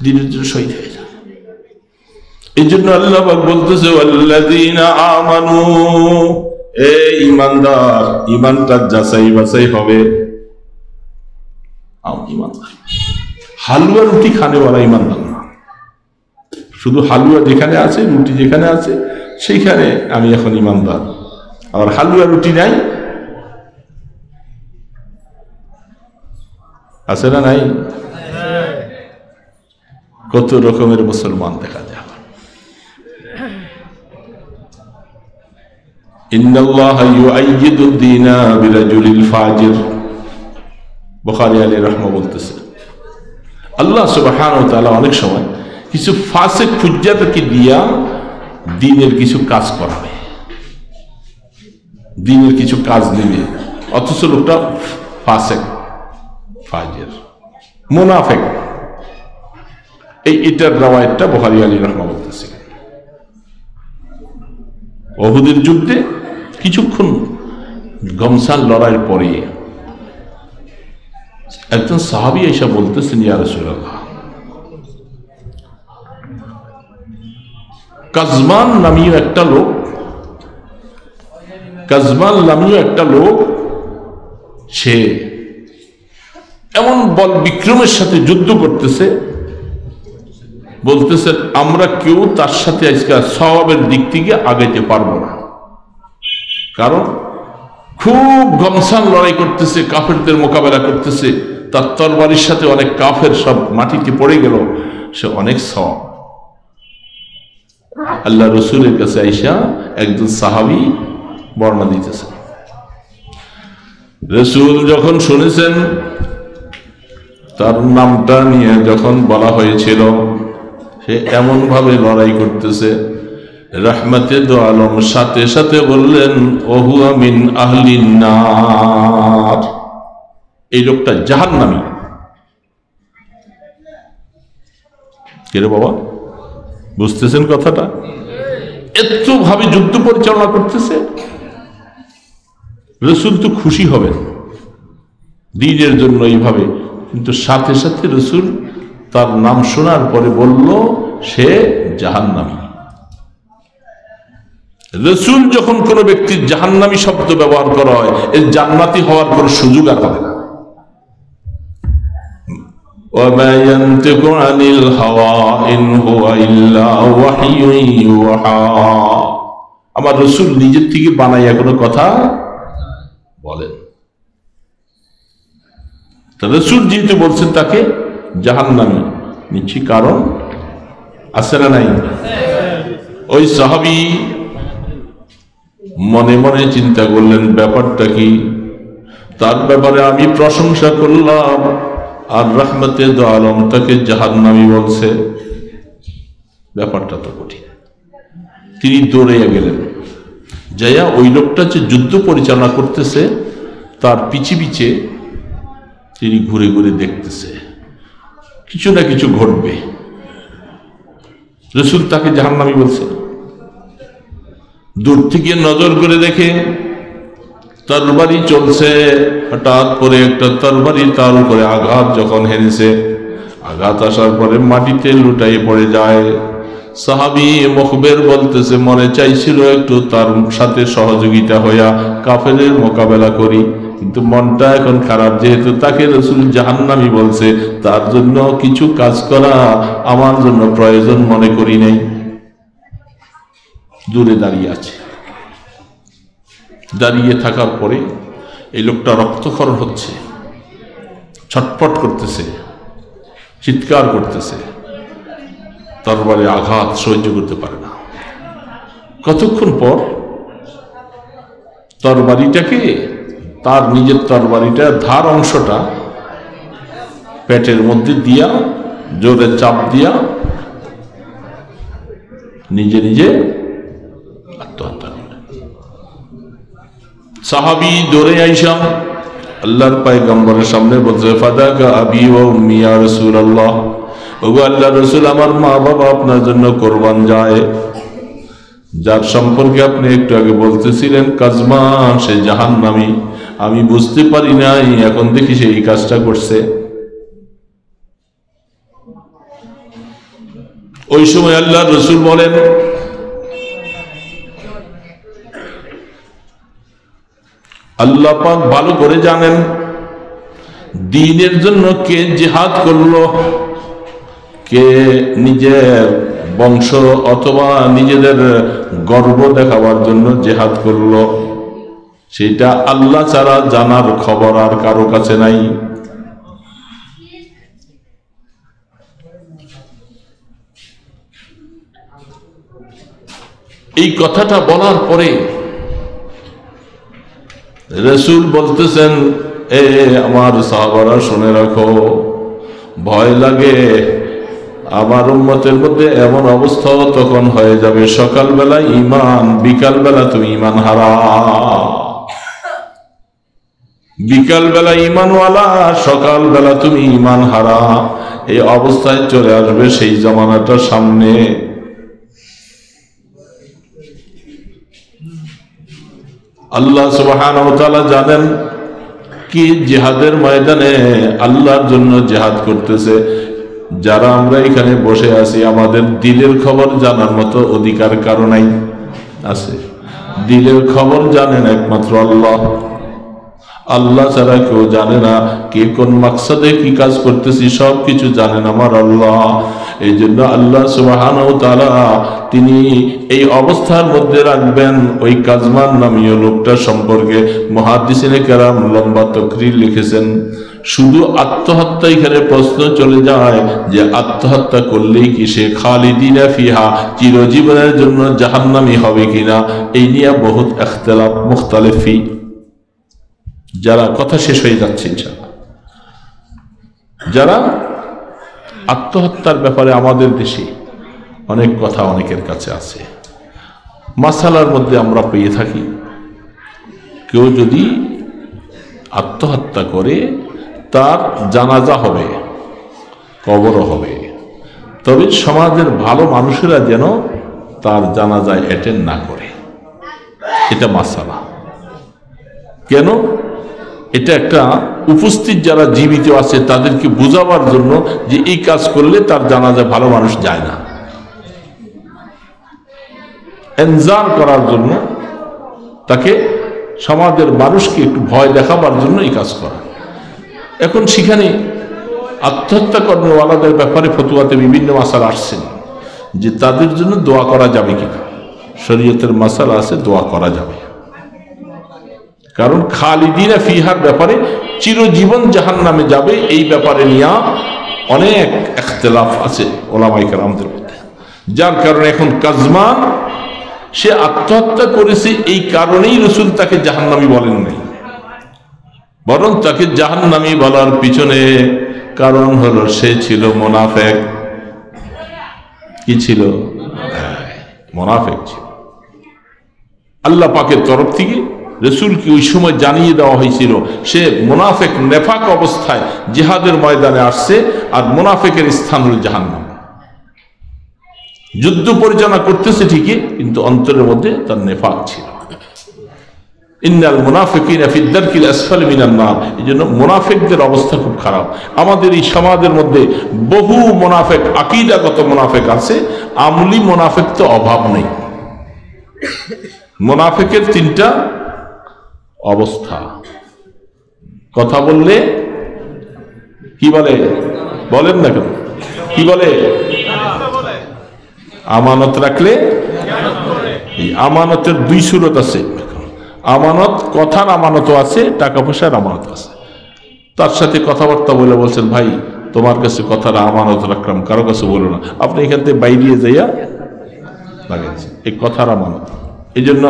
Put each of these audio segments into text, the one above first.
দিনের জন্য শহীদ হয়ে যায়। এই জন্য আল্লাহ পাক বলতেছে ওয়াল্লাযীনা আমানু, এ ঈমানদার, ঈমানটা যাচাই বাছাই হবে। ঈমানদার হালুয়া রুটি খানেওয়ালা ঈমানদার না, শুধু হালুয়া যেখানে আছে, রুটি যেখানে আছে সেইখানে আমি এখন ঈমানদার, আর হালুয়া রুটি নাই, আছে না নাই? কত রকমের মুসলমান দেখা যায়। ইন্নাল্লাহা ইউআইয়িদু দ্দীনা বিরাজুলিল ফাজির, বুখারী আলাইহি রাহমাহ বলতেছে আল্লাহ সুবহানাহু ওয়া তাআলা অনেক সময় কিছু ফাসিক ফুজ্জারকে দিয়া দ্বীনের কিছু কাজ করাবে, দ্বীনের কিছু কাজ দিবে, অথচ লোকটা ফাসিক, ফাজির, মুনাফিক। এটার রাওয়ায়াতটা বুখারী আলাইহি রাহমাহ বলতেছে উহুদের যুদ্ধে কিছুক্ষণ গমসান লড়াইয়ের পরে একজন সাহাবী এসে বলতেছেন, ইয়া রাসূলুল্লাহ, কাজমান নামীয় একটা লোক সে এমন বল বিক্রমের সাথে যুদ্ধ করতেছে, বলতেছে আমরা কেউ তার সাথে আজকে সওয়াবের দিক থেকে আগাইতে পারবো না, কারণ খুব গমসান লড়াই করতেছে, কাফেরদের মোকাবেলা করতেছে, তার তরবারির সাথে অনেক কাফের সব মাটিতে পড়ে গেল, সে অনেক সওয়াব। আল্লাহ রসুলের কাছে আইসা একজন সাহাবী বর্ণনা দিতেছে, রসুল যখন শুনেছেন, তার নামটা নিয়ে যখন বলা হয়েছিল, সে এমন ভাবে লড়াই করতেছে, রহমতে দো আলম সাথে সাথে বললেন ওহুয়া মিন আহলিন নার, এই লোকটা জাহান্নামী। কে রে বাবা, বুঝতেছেন কথাটা? এত ভাবে যুদ্ধ পরিচালনা করতেছে, রসুল তো খুশি হবেন দ্বীনের জন্য এইভাবে, কিন্তু সাথে সাথে রসুল তার নাম শোনার পরে বলল সে জাহান্নামী। রসুল যখন কোন ব্যক্তির জাহান্নামী শব্দ ব্যবহার করা হয়, এর জান্নাতি হওয়ার কোন সুযোগ আর হবে না। وَمَا يَنْطِقُ عَنِ الْهَوَىٰ إِنْ هُوَ إِلَّا وَحْيٌ يُوحَىٰ, আমার রসুল নিজের থেকে বানাইয়া কোনো কথা বলেন। রসুল যেহেতু বলছেন তাকে জাহান্নামী নিচ্ছি, কারণ আছে না নাই? ওই সাহাবী মনে মনে চিন্তা করলেন ব্যাপারটা কি, তার ব্যাপারে আমি প্রশংসা করলাম আর রহমতে দো আলম তাকে জাহান্নামী বলছে, ব্যাপারটা তো কঠিন। তিনি দৌড়াইয়া গেলেন, যাইয়া ওই লোকটা যে যুদ্ধ পরিচালনা করতেছে তার পিছে পিছে তিনি ঘুরে ঘুরে দেখতেছে, কিছু না কিছু ঘটবে। রসুল তাকে জাহান্নামী বলছে, দূর থেকে নজর করে দেখে তরবারি চলছে, হঠাৎ করে একটা তরবারি তার উপরে আঘাত যখন হেনেছে, আঘাত আসার পরে মাটিতে লুটাই পড়ে যায়। সাহাবী মুখবের বলতেছে মনে চাইছিল একটু তার সাথে সহযোগিতা হইয়া কাফেরের মোকাবেলা করি, কিন্তু মনটা এখন খারাপ, যেহেতু তাকে রসুল জাহান্নামী বলছে, তার জন্য কিছু কাজ করা আমার জন্য প্রয়োজন মনে করি নাই। দূরে দাঁড়িয়ে আছে, দাঁড়িয়ে থাকার পরে এই লোকটা রক্তক্ষরণ হচ্ছে, ছটফট করতেছে, চিৎকার করতেছে, তরবারে আঘাত সহ্য করতে পারে না। কতক্ষণ পর তরবারিটাকে, তার নিজের তরবারিটা ধার অংশটা পেটের মধ্যে দিয়া জোরে চাপ দিয়া নিজে নিজে আত্মহত্যা করে। সাহাবী দৌড়ে আইসা আল্লাহর পয়গম্বরের সামনে বলছে, ফাদাকা আবি ওয়া উম্মি ইয়া রাসূলুল্লাহ, ওগো আল্লাহর রাসূল, আমার মা বাবা আপনার জন্য কোরবান যায়। যার সম্পর্কে আপনি একটু আগে বলতেছিলেন কাজমান, সে জাহান্নামী, আমি বুঝতে পারি নাই, এখন দেখি সে এই কাজটা করছে। ওই সময় আল্লাহ রসুল বলেন, আল্লাহ পাক ভালো করে জানেন দ্বীনের জন্য কে জিহাদ করলো, কে নিজের বংশ অথবা নিজেদের গর্ব দেখাবার জন্য জিহাদ করলো, সেটা আল্লাহ ছাড়া জানার খবর আর কারো কাছে নাই। এই কথাটা বলার পরে রাসূল বলতেছেন, এ আমার সাহাবারা শুনে রাখো, ভয় লাগে আমার উম্মতের মধ্যে এমন অবস্থা তখন হয়ে যাবে, সকালবেলা ঈমান, বিকালবেলা তুমি ঈমান হারা, বিকালবেলা ঈমানওয়ালা, সকালবেলা তুমি ঈমান হারা, এই অবস্থায় চলে আসবে সেই জামানাটা সামনে। আল্লাহ সুবহানাহু ওয়া তাআলা জানেন কি জিহাদের ময়দানে আল্লাহর জন্য জিহাদ করতেছে। যারা আমরা এখানে বসে আছি, আমাদের দিলের খবর জানার মতো অধিকার কারো নাই? আছে? দিলের খবর জানেন একমাত্র আল্লাহ। আল্লাহ ছাড়া কেউ জানে না কে কোন মাকসাদে কি কাজ করতেছি, সব কিছু জানেন আমার আল্লাহ। এই জন্য আল্লাহ সুবহানাহু ওয়া তাআলা তিনি এই অবস্থার মধ্যে রাখবেন ওই কাজমান নামীয় লোকটা সম্পর্কে মুহাদ্দিসিনে কেরাম লম্বা তাকরীর লিখেছেন। শুধু আত্মহত্যা, এখানে প্রশ্ন চলে যায় যে আত্মহত্যা করলেই কি সে খালিদিনা ফিহা, চিরজীবনের জন্য জাহান্নামী হবে কিনা, এই নিয়ে বহুত ইখতিলাফ মুখতালিফি। যারা কথা শেষ হয়ে যাচ্ছে ইনশাআল্লাহ, যারা আত্মহত্যার ব্যাপারে আমাদের দেশে অনেক কথা অনেকের কাছে আছে, মাসালার মধ্যে আমরা পেয়ে থাকি, কেউ যদি আত্মহত্যা করে তার জানাজা হবে, কবরও হবে, তবে সমাজের ভালো মানুষেরা যেন তার জানাজায় অ্যাটেন্ড না করে, এটা মাসালা। কেন? এটা একটা উপস্থিত যারা জীবিত আছে তাদেরকে বোঝাবার জন্য যে এই কাজ করলে তার জানাজা ভালো মানুষ যায় না, এনজার করার জন্য, তাকে সমাজের মানুষকে একটু ভয় দেখাবার জন্য এই কাজ করা। এখন সেখানে আত্মহত্যা কর্মওয়ালাদের ব্যাপারে ফতুয়াতে বিভিন্ন মাসালা আসছেন যে তাদের জন্য দোয়া করা যাবে কিনা। শরীয়তের মাসালা আছে, দোয়া করা যাবে, কারণ খালিদিনা ফিহার ব্যাপারে চিরজীবন জাহান্নামে যাবে এই ব্যাপারে নিয়ে অনেক ইখতিলাফ আছে ওলামায়ে কেরামদের মধ্যে। যার কারণে এখন কাজমান সে আত্মহত্যা করেছে এই কারণেই রাসূল তাকে জাহান্নামী বলেন নাই, বরং তাকে জাহান্নামী বলার পিছনে কারণ হলো সে ছিল মুনাফিক। কি ছিল? মুনাফিক ছিল। আল্লাহ পাকের তরফ থেকে রাসূলকে ওই সময় জানিয়ে দেওয়া হয়েছিল সে মুনাফিক, নেফাক অবস্থায় জিহাদের ময়দানে আসছে, আর মুনাফিকের স্থান হল জাহান্নাম। যুদ্ধ পরিচালনা করতেছে ঠিকই, কিন্তু অন্তরের মধ্যে তার নেফাক ছিল। ইন্নাল মুনাফিকিনা ফি দারকিল আসফালি মিনান নার। এইজন্য মুনাফিকদের অবস্থা খুব খারাপ। আমাদের এই সমাজের মধ্যে বহু মুনাফিক, আকীদাগত মুনাফিক আছে, আমলি মুনাফিক তো অভাব নেই। মুনাফিকের তিনটা অবস্থা। কথা বললে কি বলে? বলেন না কেন? কি বলে? আমানত রাখলে, এই আমানতের দুই সুরত আছে। আমানত, কথার আমানতও আছে, টাকা পয়সার আমানত আছে। তার সাথে কথাবার্তা বলে বলছেন, ভাই তোমার কাছে কথার আমানত রাখলাম, কারো কাছে বলো না, আপনি এখান থেকে বাইরে যাইয়া লাগাইছেন, এই কথার আমানত। এই জন্য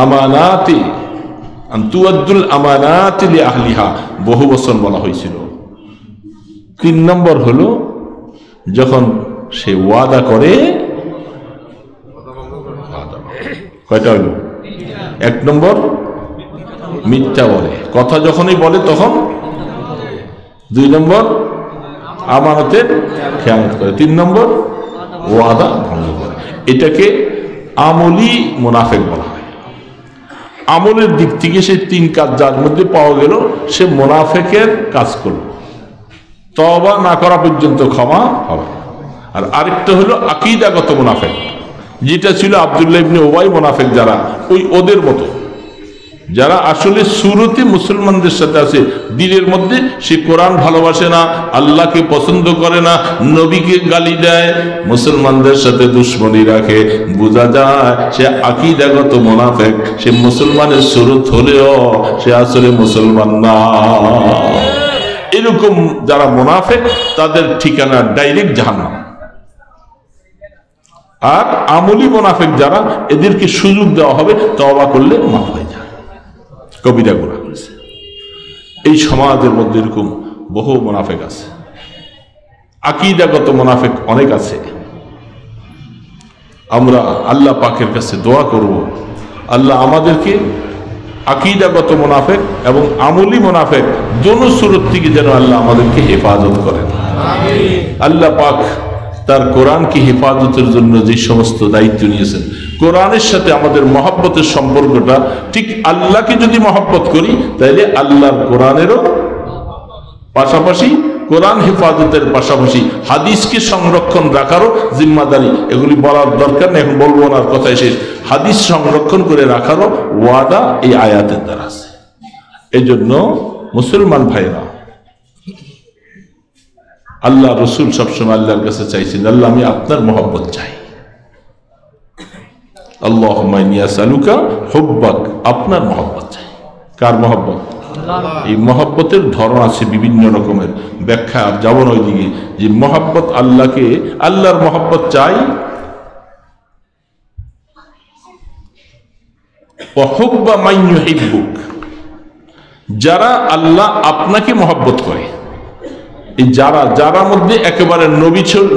আমানাতি তুআদ্দুল আমানাতি লিআহলিহা বহু বচন বলা হয়েছিল। 3 নম্বর হলো যখন সে ওয়াদা করে, কয়টা হলো? 1 নম্বর মিথ্যা বলে, কথা যখনই বলে তখন। 2 নম্বর আমানতের খেয়ানত করে। 3 নম্বর ওয়াদা ভঙ্গ করে। এটাকে আমলি মুনাফিক বলা হয়। আমলের দিক থেকে সে 3 কাজ যার মধ্যে পাওয়া গেল, সে মুনাফিকের কাজ করল, তওবা না করা পর্যন্ত ক্ষমা হবে। আর আরেকটা হলো আকীদাগত মুনাফিক, যেটা ছিল আব্দুল্লাহ ইবনে উবাই মুনাফিক, যারা ওদের মতো, যারা আসলে শুরুতে মুসলমানদের সাথে আছে, দিলের মধ্যে সে কোরআন ভালোবাসে না, আল্লাহকে পছন্দ করে না, নবীকে গালি দেয়, মুসলমানদের সাথে দুশ্মনী রাখে, বোঝা যায় সে আকীদাগত মুনাফিক। সে মুসলমানের শুরুত হলেও সে আসলে মুসলমান না। এরকম যারা মুনাফিক তাদের ঠিকানা ডাইরেক্ট জাহান্নাম। আর আমলি মুনাফিক যারা, এদেরকে সুযোগ দেওয়া হবে, তওবা করলে মাফ হয়ে যায়, কবিরা গুনাহ করেছে। এই সমাজের মধ্যে এরকম বহু মুনাফিক আছে, আকীদাগত মুনাফিক অনেক আছে। আমরা আল্লাহ পাকের কাছে দোয়া করব, আল্লাহ আমাদেরকে আকীদাগত মুনাফিক এবং আমলি মুনাফিক দোনো সুরত থেকে যেন আল্লাহ আমাদেরকে হেফাজত করেন। আল্লাহ পাক তার কোরআনকে হেফাজতের জন্য যে সমস্ত দায়িত্ব নিয়েছেন, কোরআনের সাথে আমাদের মহব্বতের সম্পর্কটা ঠিক আল্লাহকে যদি মহব্বত করি তাহলে আল্লাহর কোরআনেরও পাশাপাশি, কোরআন হেফাজতের পাশাপাশি হাদিসকে সংরক্ষণ রাখারও জিম্মাদারি। এগুলি বলার দরকার নেই, এখন বলবো না, কথায় শেষ। হাদিস সংরক্ষণ করে রাখারও ওয়াদা এই আয়াতের দ্বারা আছে। এই জন্য মুসলমান ভাইরা, আল্লাহ রসুল সবসময় আল্লাহর কাছে চাইছেন, আল্লাহ আমি আপনার মহব্বত চাই। আল্লাহুম্মা ইন্নী আসআলুকা হুব্বাক, আপনার মহব্বত চাই। কার মহব্বত? এই মহব্বতের ধরন আছে বিভিন্ন রকমের, ব্যাখ্যা যাব না ওইদিকে। যে মহব্বত আল্লাহকে, আল্লাহর মহব্বত চাই, ওয়া হুব্বা মান ইউহিব্বুক, যারা আল্লাহ আপনাকে মহব্বত করে। এই যারা মধ্যে একেবারে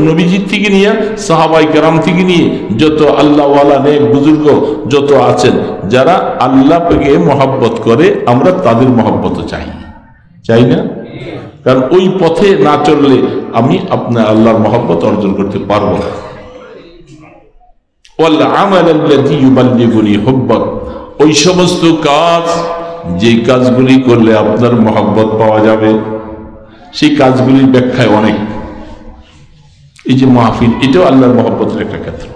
নবীজির থেকে নিয়ে সাহাবাই কেরাম থেকে নিয়ে যত আল্লাহওয়ালা নেক বুজুর্গ যত আছেন, যারা আল্লাহকে মহব্বত করে, আমরা তাদের মহব্বত চাই না? কারণ ওই পথে না চললে আমি আপনার আল্লাহর মহব্বত অর্জন করতে পারবো না। ওয়াল আমাল আল্লাযী ইউবাল্লিগুনি হুব্বাক, ওই সমস্ত কাজ যে কাজগুলি করলে আপনার মহব্বত পাওয়া যাবে, সেই কাজগুলির ব্যাখ্যায় অনেক। এই যে মাহফিল, এটাও আল্লাহর মহব্বতের একটা ক্ষেত্র।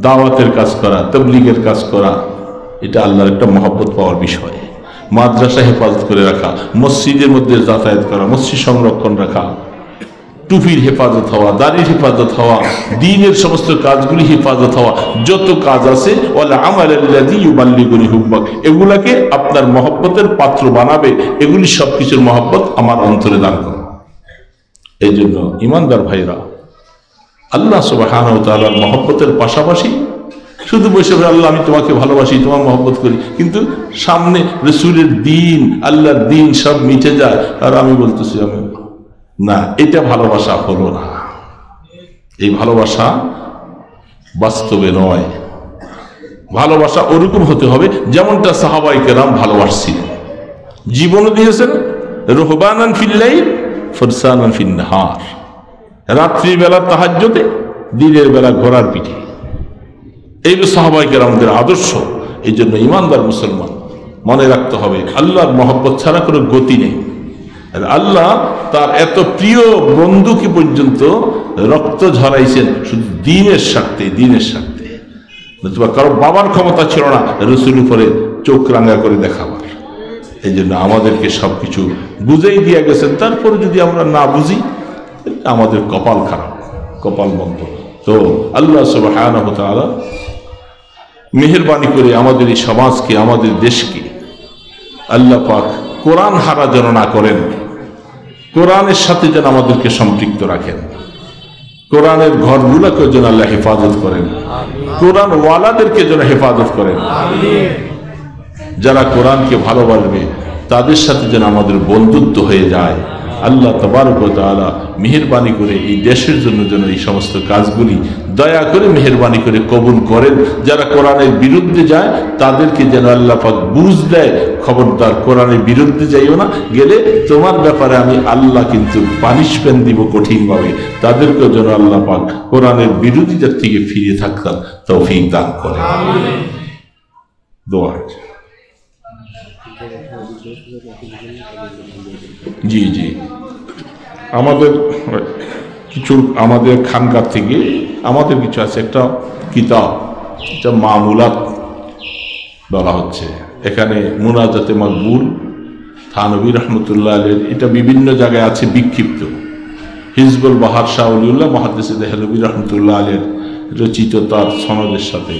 দাওয়াতের কাজ করা, তাবলীগের কাজ করা, এটা আল্লাহর একটা মহব্বত পাওয়ার বিষয়। মাদ্রাসা হেফাজত করে রাখা, মসজিদের মধ্যে যাতায়াত করা, মসজিদ সংরক্ষণ রাখা, টুপির হেফাজত হওয়া, দাড়ির হেফাজত হওয়া, দ্বীনের সমস্ত কাজগুলি হেফাজত হওয়া, যত কাজ আছে, ওয়াল আমাল আল্লাযী ইউবাল্লিগুনি হুব্বাক, এগুলাকে আপনার মহব্বতের পাত্র বানাবে। এগুলি সবকিছুর মহব্বত আমার অন্তরে দান করো। এই জন্য ইমানদার ভাইরা, আল্লাহ সুবহানাহু ওয়া তাআলার মহব্বতের পাশাপাশি শুধু বসে আল্লাহ আমি তোমাকে ভালোবাসি, তোমার মহব্বত করি, কিন্তু সামনে রাসূলের দ্বীন, আল্লাহর দ্বীন সব মিটে যায়, আর আমি বলতেছি আমি না, এটা ভালোবাসা হলো না। এই ভালোবাসা বাস্তবে নয়। ভালোবাসা ওরকম হতে হবে যেমনটা সাহাবায়ে কেরাম ভালোবাসছিলেন, জীবন দিয়েছেন। রুহবানান ফিল লাইল ফুরসানান ফিন নাহার, রাত্রিবেলা তাহাজ্জুদে, দিনের বেলা ঘোড়ার পিঠে। এই সাহাবায়ে কেরামদের আদর্শ। এই জন্য ইমানদার মুসলমান মনে রাখতে হবে, আল্লাহর মহব্বত ছাড়া কোনো গতি নেই। আল্লাহ তার এত প্রিয় বন্ধুকে পর্যন্ত রক্ত ঝরাইছেন শুধু দ্বীনের স্বার্থে। কারো বাবার ক্ষমতা ছিল না রাসূল উপরে চোখ রাঙা করে দেখাবার। এই জন্য আমাদেরকে সবকিছু বুঝাই দিয়ে গেছেন, তারপরে যদি আমরা না বুঝি আমাদের কপাল খারাপ, কপাল বন্ধ। তো আল্লাহ সুবহানাহু ওয়া তাআলা মেহেরবানি করে আমাদের এই সমাজকে, আমাদের দেশকে আল্লাহ পাক কোরআন হারা যেন না করেন, কোরআনের সাথে যেন আমাদেরকে সম্পৃক্ত রাখেন, কোরআনের ঘরগুলোকে যেন আল্লাহ হেফাজত করেন, কোরআন ওয়ালাদেরকে যেন হেফাজত করেন। যারা কোরআনকে ভালোবাসবে তাদের সাথে যেন আমাদের বন্ধুত্ব হয়ে যায়। আল্লাহ তাবারক ওয়া তাআলা মেহেরবানি করে এই দেশের জন্য যেন এই সমস্ত কাজগুলি দয়া করে মেহেরবানি করে কবুল করেন। যারা কোরআনের বিরুদ্ধে যায় তাদেরকে যেন আল্লাহ পাক বুঝ দেয়, খবরদার কোরআনের বিরুদ্ধে যাইও না, গেলে তোমার ব্যাপারে আমি আল্লাহ কিন্তু পানিশমেন্ট দিব কঠিনভাবে। তাদেরকেও যেন আল্লাহ পাক কোরআনের বিরোধিতার থেকে ফিরে থাকার তৌফিক দান করে। দোয়া। জি জি। আমাদের কিছু আমাদের খানকার থেকে আমাদের কিছু আছে একটা কিতাব, এটা মামুলাত বলা হচ্ছে। এখানে মুনাজাতে মকবুল থানভী রহমতুল্লাহ আলাইহির, এটা বিভিন্ন জায়গায় আছে বিক্ষিপ্ত। হিজবুল বাহার শাহ ওলিউল্লাহ মুহাদ্দিস দেহলভী রহমতুল্লাহ আলাইহির রচিত তার সনদের সাথে।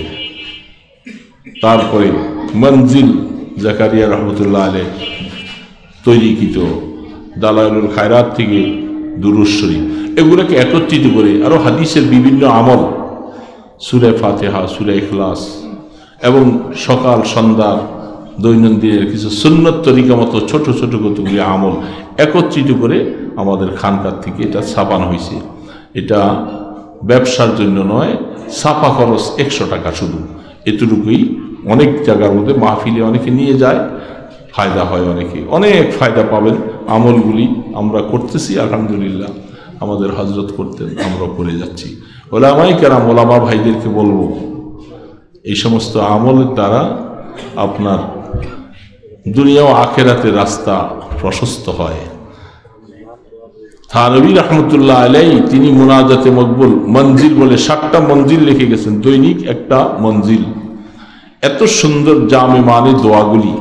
তারপরে মঞ্জিল জাকারিয়া রহমতুল্লাহ আলাইহ তৈরিকৃত দালাইলুল খায়রাত থেকে দুরূদ শরীফ, এগুলোকে একত্রিত করে আরও হাদিসের বিভিন্ন আমল, সূরা ফাতিহা, সূরা ইখলাস এবং সকাল সন্ধ্যার দৈনন্দিনের কিছু সুন্নত তরিকা মতো ছোট ছোট কতগুলি আমল একত্রিত করে আমাদের খানকার থেকে এটা ছাপানো হয়েছে। এটা ব্যবসার জন্য নয়, ছাপা খরচ 100 টাকা শুধু, এতটুকুই। অনেক জায়গার মধ্যে মাহফিলে অনেকে নিয়ে যায়, ফায়দা হয়, অনেকে অনেক ফায়দা পাবেন। আমলগুলি আমরা করতেছি আলহামদুলিল্লাহ, আমাদের হজরত করতেন, আমরা করে যাচ্ছি। ওলামায়ে কেরাম, ওলামা ভাইদেরকে বলবো, এই সমস্ত আমলের দ্বারা আপনার দুনিয়া ও আখেরাতের রাস্তা প্রশস্ত হয়। থানভী রহমতুল্লাহ আলাইহি তিনি মুনাজাতে মকবুল মঞ্জিল বলে 7টা মঞ্জিল লিখে গেছেন, দৈনিক একটা মঞ্জিল। এত সুন্দর জামে মানে দোয়াগুলি,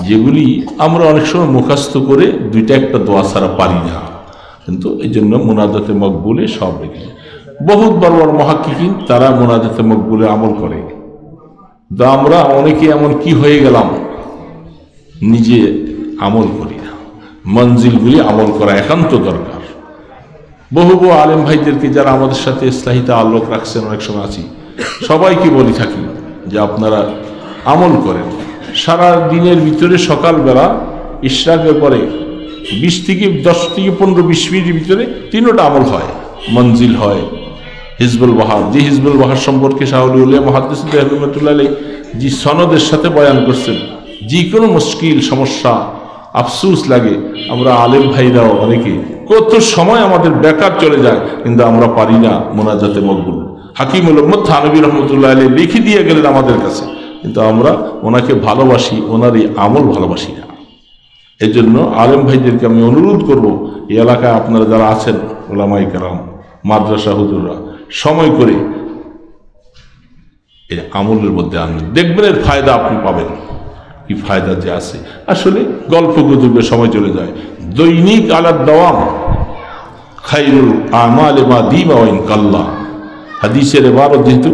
যেগুলি আমরা অনেক সময় মুখস্থ করে 2টা একটা দোয়া ছাড়া পারি না, কিন্তু এই জন্য মুনাজাতে মকবুলে সব রেখে। বহুত বড় বড় মুহাক্কিকিন তারা মুনাজাতে মকবুলে আমল করে। তো আমরা অনেকে এমন কি হয়ে গেলাম, নিজে আমল করি না। মঞ্জিলগুলি আমল করা একান্ত দরকার। বহু বহু আলেম ভাইদেরকে যারা আমাদের সাথে ইসলাহিতা আলোক রাখছেন, অনেক সময় আছি, সবাইকে বলি থাকি যে আপনারা আমল করেন। সারা দিনের ভিতরে সকালবেলা ইশরাকের পরে 10 থেকে 15-20 মিনিটের ভিতরে 3টা আমল হয়। মঞ্জিল হয়, হিজবুল বাহার, যে হিজবুল বাহার সম্পর্কে শাহ ওলিউল্লাহ মুহাদ্দিস রহমতুল্লাহ আলাইহি যে সনদের সাথে বয়ান করছেন, যে কোনো মুশকিল সমস্যা আফসুস লাগে, আমরা আলেম ভাইরাও অনেকে কত সময় আমাদের বেকার চলে যায়, কিন্তু আমরা পারি না মুনাজাতে মকবুল। হাকিমুল উম্মত থানভী রহমতুল্লাহ আলাইহি লিখে দিয়ে গেলেন আমাদের কাছে, কিন্তু আমরা ওনাকে ভালোবাসি, ওনার এই আমল ভালোবাসি না। এই জন্য আলেম ভাইদেরকে আমি অনুরোধ করব, এই এলাকায় আপনারা যারা আছেন, ওলামায়ে কেরাম, মাদ্রাসা হুজুররা, সময় করে এই আমলের মধ্যে আনবেন, দেখবেন এর ফায়দা আপনি পাবেন। কি ফায়দা যে আছে, আসলে গল্প গুজবে সময় চলে যায়। দৈনিক আলাদ দাওয়াম খায়রুল আমালে মা দিমা ওয়া ইন কাল্লা, হাদিসের ইবারত। যেহেতু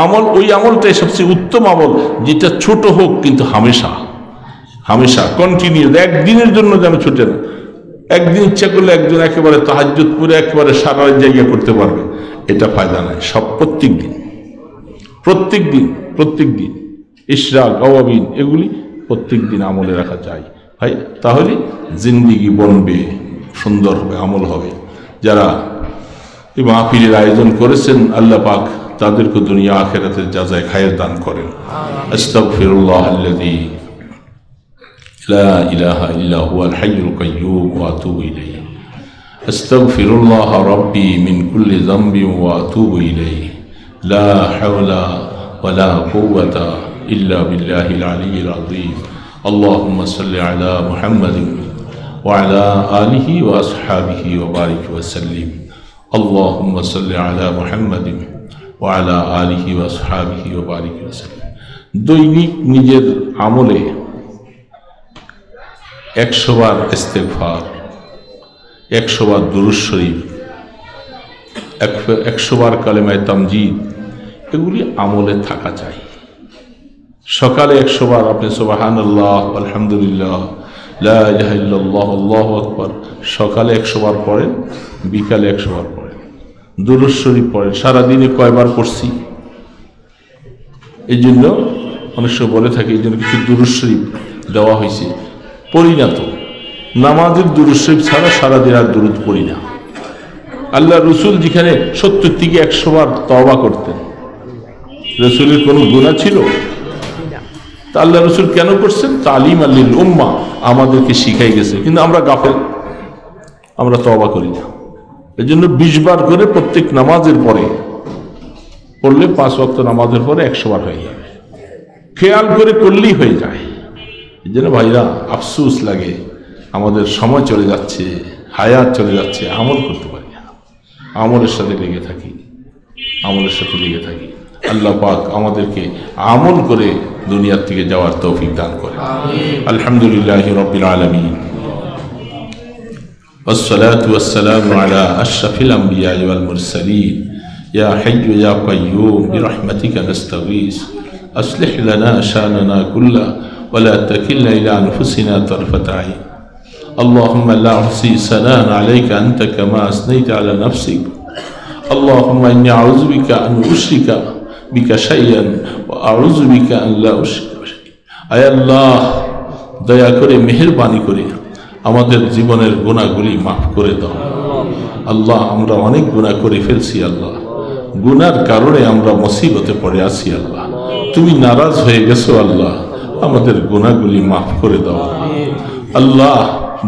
আমল, ওই আমলটাই সবচেয়ে উত্তম আমল, যেটা ছোট হোক কিন্তু হামেশা হামেশা কন্টিনিউ, একদিনের জন্য যেন ছুটে না। একদিন ইচ্ছা করলে একজন একেবারে তাহাজ্জুদ পড়ে একেবারে সারা জায়গা করতে পারবে, এটা ফায়দা নাই। সব প্রত্যেক দিন ইশরাক আওয়াবিন এগুলি প্রত্যেক দিন আমলে রাখা যায় ভাই, তাহলে জিন্দিগি বনবে, সুন্দর হবে, আমল হবে। যারা এই মাহফিলের আয়োজন করেছেন, আল্লাহ পাক তাদেরকে দুনিয়া আখিরাতের জাযায় খায়ের দান করেন। আস্তাগফিরুল্লাহ আল্লাযী লা ইলাহা ইল্লা হুয়াল হাইয়ুল কাইয়্যুম ওয়া আতুবু ইলাইহি। আস্তাগফিরুল্লাহ রাব্বী মিন কুল্লি যামবিন ওয়া আতুবু ইলাইহি। লা হাওলা ওয়া লা কুওয়াতা ইল্লা বিল্লাহিল আলিয়্যিল আযীম। আল্লাহুম্মা সাল্লি আলা মুহাম্মাদিন ওয়া আলা আলিহি ওয়া আসহাবিহি ওয়া বারিক ওয়া সাল্লিম। আল্লাহুম্মা সাল্লি আলা মুহাম্মাদিন ওয়া আলা আলিহি ওয়া আসহাবিহি ওয়া বারিক ওয়া সাল্লিম। দৈনিক নিজের আমলে 100 বার ইস্তেগফার, 100 বার দুরূদ শরীফ, 100 বার কালেমায়ে তামজিদ, এগুলি আমলে থাকা চাই। সকালে 100 বার আপনি সুবহানাল্লাহ আলহামদুলিল্লাহ লা ইলাহা ইল্লাল্লাহ আল্লাহু আকবার সকালে 100 বার পড়েন, বিকালে 100 বার পড়েন, দুরূদ শরীফ পড়েন। সারাদিনে কয়বার পড়ছি, এই জন্য অনেক সময় বলে থাকে, এই জন্য কিছু দুরূদ শরীফ দেওয়া হয়েছে, পড়ি না তো। নামাজের দুরূদ শরীফ ছাড়া সারাদিন আর দুরূদ পড়ি না। আল্লাহ রসুল যেখানে 70 থেকে 100 বার তওবা করতেন, রসুলের কোনো গুনাহ ছিল? তা আল্লাহ রসুল কেন করছেন? তালিম আল্লিল উম্মাহ, আমাদেরকে শিখাই গেছে, কিন্তু আমরা গাফেল, আমরা তওবা করি না। এই জন্য 20 বার করে প্রত্যেক নামাজের পরে পড়লে 5 ওয়াক্ত নামাজের পরে 100 বার হয়ে যাবে। খেয়াল করে করলেই হয়ে যায়। এই জন্য ভাইরা আফসোস লাগে, আমাদের সময় চলে যাচ্ছে, হায়াত চলে যাচ্ছে, আমল করতে পারি না। আমলের সাথে লেগে থাকি, আমলের সাথে লেগে থাকি। আল্লাহ পাক আমাদেরকে আমল করে দুনিয়ার থেকে যাওয়ার তৌফিক দান করে। আলহামদুলিল্লাহি রাব্বিল আলামিন, والصلاة والسلام على أشرف الأنبياء والمرسلين يا حي يا قيوم برحمتك نستغيث أصلح لنا شأننا كله ولا تكلنا إلى أنفسنا طرفة عين اللهم لا أحصي ثناء عليك أنت كما أثنيت على نفسك اللهم إني أعوذ بك أن أشرك بك شيئا وأعوذ بك أن لا أشرك بشيء أي الله দয়া করে মেহেরবানি করে আমাদের জীবনের গুনাহগুলি মাফ করে দাও আল্লাহ। আমরা অনেক গুনাহ করে ফেলছি আল্লাহ, গুনার কারণে আমরা মুসিবতে পড়ে আছি আল্লাহ। তুমি নারাজ হয়ে গেছো আল্লাহ, আমাদের গুনাহগুলি মাফ করে দাও আল্লাহ।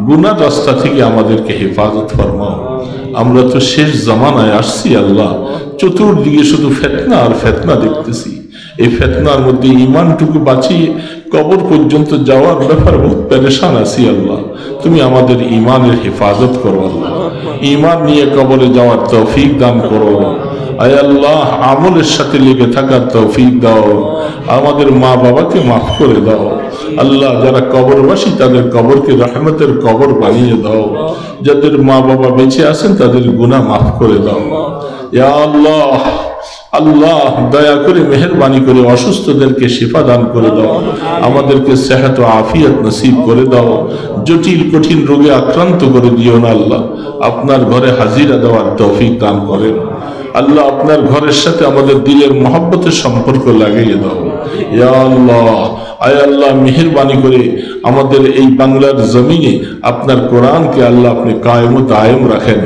গুনার রাস্তা থেকে আমাদেরকে হেফাজত ফরমাও। আমরা তো শেষ জামানায় আসছি আল্লাহ, চতুর্দিকে শুধু ফিতনা আর ফিতনা দেখতেছি। এই ফিতনার মধ্যে ঈমানটুকু বাঁচিয়ে কবর পর্যন্ত যাওয়ার ব্যাপারে বহুত পেরেশান আছি আল্লাহ। তুমি আমাদের ঈমানের হেফাজত করো আল্লাহ, ঈমান নিয়ে কবরে যাওয়ার তৌফিক দান করো। আয় আল্লাহ, আমলের সাথে লেগে থাকার তৌফিক দাও। আমাদের মা বাবাকে মাফ করে দাও আল্লাহ। যারা কবরবাসী তাদের কবরকে রহমতের কবর বানিয়ে দাও। যাদের মা বাবা বেঁচে আছেন তাদের গুনাহ মাফ করে দাও ইয়া আল্লাহ। আল্লাহ দয়া করে মেহেরবানি করে অসুস্থদেরকে শিফা দান করে দাও, আমাদেরকে সেহত ও আফিয়ত নসিব করে দাও। জটিল কঠিন রোগে আক্রান্ত করে দিও না আল্লাহ। আপনার ঘরে হাজিরা দেওয়ার তৌফিক দান করেন আল্লাহ। আপনার ঘরের সাথে আমাদের দিলের মহব্বতের সম্পর্ক লাগিয়ে দাও ইয়া আল্লাহ। আয় আল্লাহ, মেহেরবানি করে আমাদের এই বাংলার জমিনে আপনার কোরআনকে আল্লাহ আপনি কায়েম ও দায়েম রাখেন।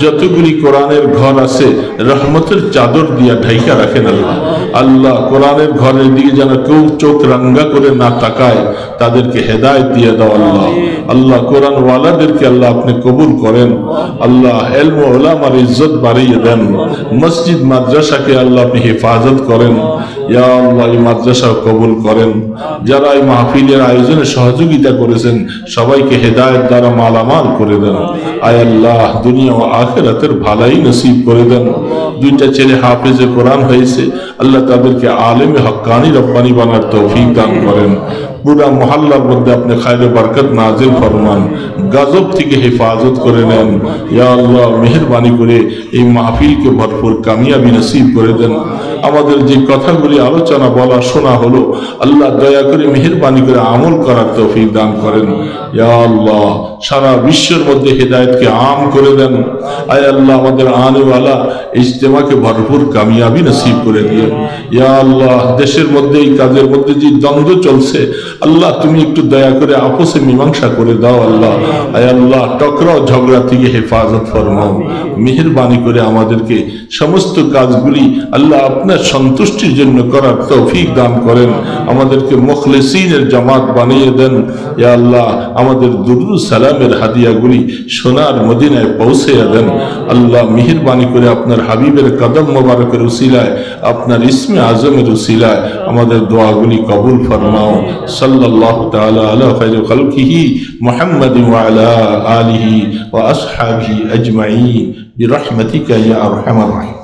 যতগুলি কোরআনের ঘর আছে রহমতের চাদর দিয়া ঢাইকা রাখেন আল্লাহ। আল্লাহ, কোরআনের ঘরের দিকে যেন কেউ চোখ রাঙ্গা করে না তাকায়, তাদেরকে হেদায়েত দিয়ে দাও আল্লাহ। আল্লাহ, কোরআন ওয়ালাদেরকে আল্লাহ আপনি কবুল করেন আল্লাহ। ইলম ও উলামার ইজ্জত বাড়িয়ে দেন। মসজিদ মাদ্রাসাকে আল্লাহ আপনি হেফাজত করেন ইয়া আল্লাহ। এই মাদ্রাসা কবুল করেন। যারা এই মাহফিলের আয়োজনে সহযোগিতা করেছেন সবাইকে হেদায়েত দ্বারা মালামাল করে দেন। আয় আল্লাহ, দুনিয়া ও আখিরাতের ভালাই নসিব করে দেন। দুইটা ছেলে হাফেজে কোরআন হয়েছে আল্লাহ, তাদেরকে আলেমে হক্কানি রব্বানি বানার তৌফিক দান করেন। পুরা মহল্লার মধ্যে আপনি খায়রে বরকত নাজিল ফরমান, গজব থেকে হেফাজত করে নেন ইয়া আল্লাহ। মেহেরবানি করে এই মাহফিলকে ভরপুর কামিয়াবি নসিব করে দেন। আমাদের যে কথাগুলি আলোচনা বলা শোনা হলো আল্লাহ দয়া করে মেহেরবানি করে আমল করার তৌফিক দান করেন ইয়া আল্লাহ। সারা বিশ্বের মধ্যে হেদায়েতকে আম করে দেন আয় আল্লাহ। আমাদের আনেওয়ালা ইজতেমাকে ভরপুর কামিয়াবি নসিব করে দিন ইয়া আল্লাহ। দেশের মধ্যে এই কাজের মধ্যে যে দ্বন্দ্ব চলছে আল্লাহ, তুমি একটু দয়া করে আপোষে মীমাংসা করে দাও আল্লাহ। আয় আল্লাহ, টকরাও ঝগড়া থেকে হেফাজত ফরমাও। মেহেরবানি করে আমাদেরকে সমস্ত কাজগুলি আল্লাহ আপনার সন্তুষ্টির জন্য করার তৌফিক দান করেন। আমাদেরকে মুখলিসিনের জামাত বানিয়ে দেন ইয়া আল্লাহ। আমাদের দুরুদ সালামের হাদিয়াগুলি সোনার মদিনায় পৌঁছে দেন আল্লাহ। মেহেরবানি করে আপনার হাবিবের কদম মোবারকের উসিলায়, আপনার ইসমে আজমের উসিলায় আমাদের দোয়াগুলি কবুল ফরমাও। সাল্লাল্লাহু তাআলা আলা খায়রি খালকিহি মুহাম্মাদ ওয়া আলা আলিহি ওয়া আসহাবিহি আজমাইন বিরহমাতিকা ইয়া আরহামার রাহিম।